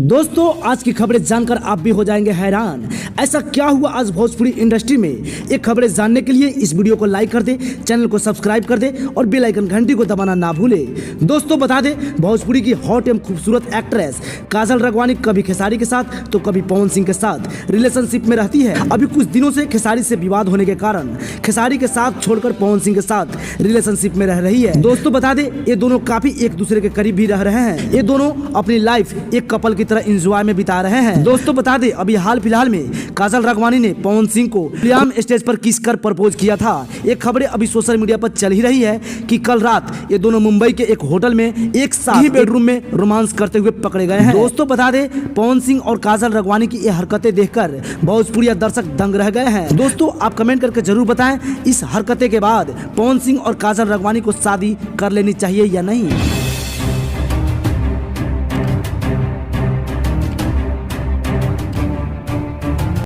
दोस्तों आज की खबरें जानकर आप भी हो जाएंगे हैरान। ऐसा क्या हुआ आज भोजपुरी इंडस्ट्री में, ये खबरें जानने के लिए इस वीडियो को लाइक कर दे, चैनल को सब्सक्राइब कर दे और बेल आइकन घंटी को दबाना ना भूले। दोस्तों बता दे, भोजपुरी की हॉट एवं खूबसूरत एक्ट्रेस काजल राघवानी कभी खेसारी के साथ तो कभी पवन सिंह के साथ रिलेशनशिप में रहती है। अभी कुछ दिनों से खेसारी से विवाद होने के कारण खेसारी के साथ छोड़कर पवन सिंह के साथ रिलेशनशिप में रह रही है। दोस्तों बता दे, ये दोनों काफी एक दूसरे के करीब भी रह रहे हैं। ये दोनों अपनी लाइफ एक कपल की तरह एंजॉय में बिता रहे हैं। दोस्तों बता दे, अभी हाल फिलहाल में काजल राघवानी ने पवन सिंह को खुलेआम स्टेज पर किस कर प्रपोज किया था। एक खबरें अभी सोशल मीडिया पर चल ही रही है कि कल रात ये दोनों मुंबई के एक होटल में एक साथ ही बेडरूम में रोमांस करते हुए पकड़े गए हैं। दोस्तों बता दे, पवन सिंह और काजल राघवानी की ये हरकतें देखकर भोजपुरी दर्शक दंग रह गए हैं। दोस्तों आप कमेंट करके जरूर बताएं, इस हरकतें के बाद पवन सिंह और काजल राघवानी को शादी कर लेनी चाहिए या नहीं।